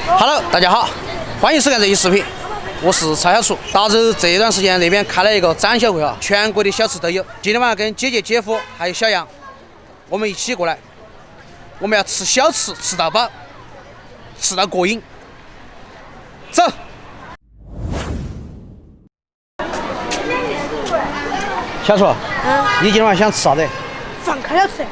Hello， 大家好，欢迎收看这期视频，我是蔡小厨。达州这段时间那边开了一个展销会啊，全国的小吃都有。今天晚上跟姐姐、姐夫还有小杨，我们一起过来，我们要吃小吃，吃到饱，吃到过瘾。走。小厨，你今天晚上想吃啥子？放开了吃。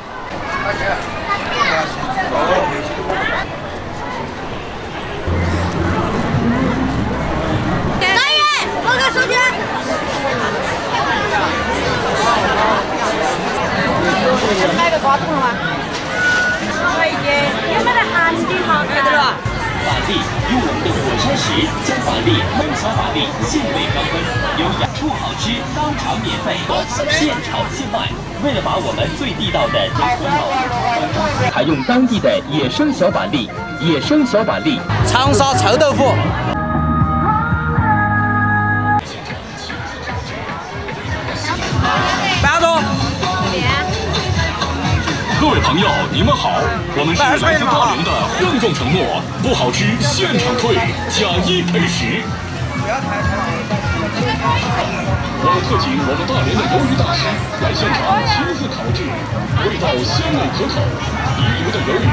手机。买个瓜子吗？可以的，有没得韩地好看的了？法力用我们的火山石将法力焖小法力现味高温，有养不好吃当场免费，现炒现卖。为了把我们最地道的人和肉，采用当地的野生小板栗，长沙臭豆腐。各位朋友，你们好，我们是来自大连的郑重承诺，不好吃现场退，假1赔10。我们特请我们大连的鱿鱼大师来现场亲自烤制，味道鲜美可口，一流的鱿鱼。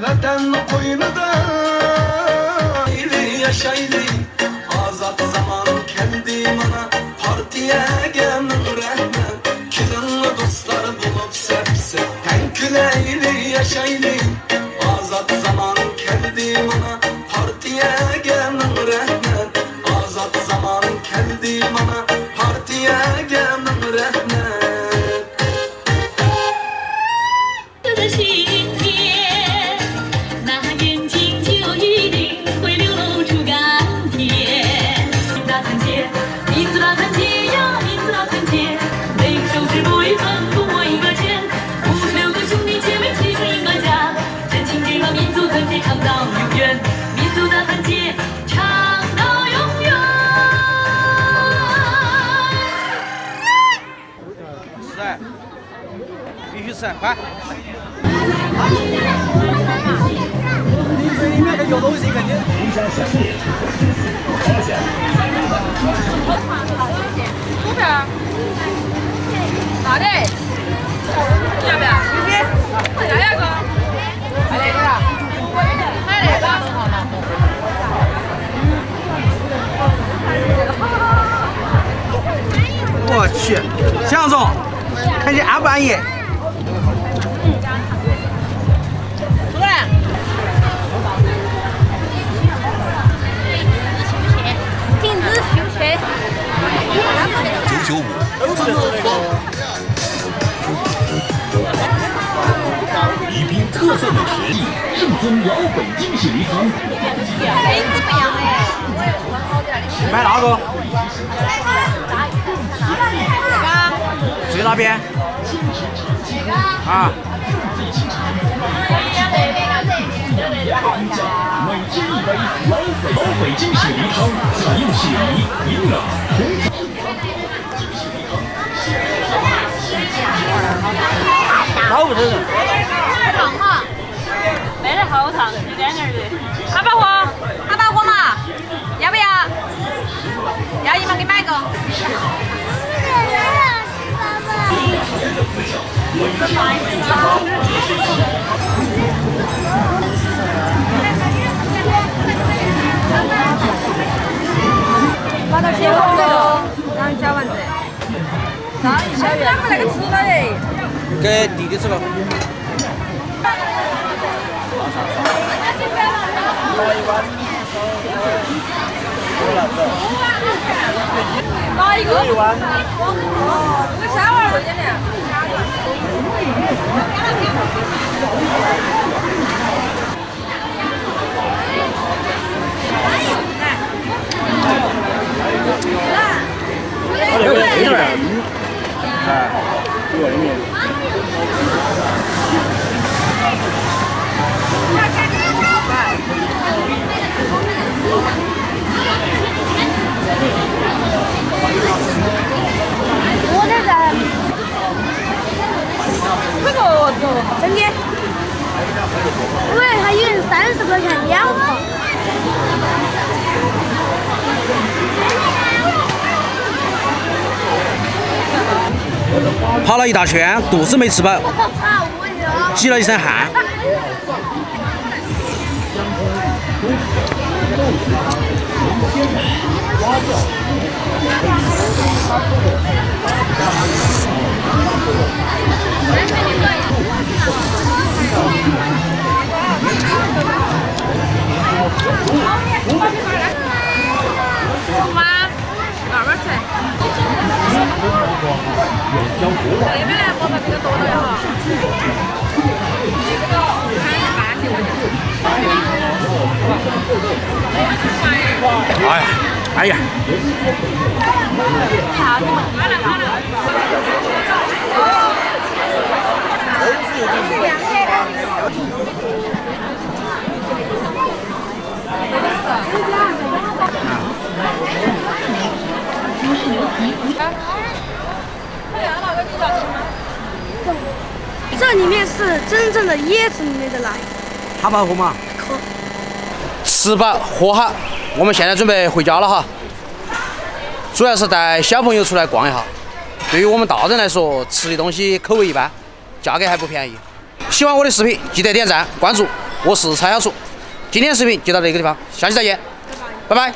Vatan koynunda yaşaydı azat zaman kendi bana partiye gelin rehber kiranlı dostlar bulup sepse tenküleyli yaşaydı azat zaman kendi bana partiye gelin rehber azat zaman kendi bana partiye gelin rehber必须吃，快！你嘴里面有东西，肯定。股票？好的。你要不要？必须。要两个。还那个啊？还那个。我去，向总，看你安不安逸？出来。停止休息。宜宾特色美食，正宗老北京式梨汤。哎，怎么样哎？买哪个？最那边？啊。每天一杯老北京式梨汤，采用雪梨、银耳、红枣。老不是人。烫哈，没得好烫，一点点的。2把火，2把火嘛，要不要？要姨妈给买个。把它切好了，然后加丸子。咱们那个吃了嘞。给弟弟吃了。哪一个？这个虾丸儿点的。30块钱2盒。跑了一大圈，肚子没吃饱，挤了一身汗。好吗？慢慢吃。那边来我把这个多了哈。哎呀，哎呀！这里面是真正的椰子里面的奶。好不好喝嘛？可。吃饱喝好，我们现在准备回家了哈。主要是带小朋友出来逛一下。对于我们大人来说，吃的东西口味一般，价格还不便宜。喜欢我的视频，记得点赞关注。我是蔡小厨，今天视频就到这个地方，下期再见，拜拜。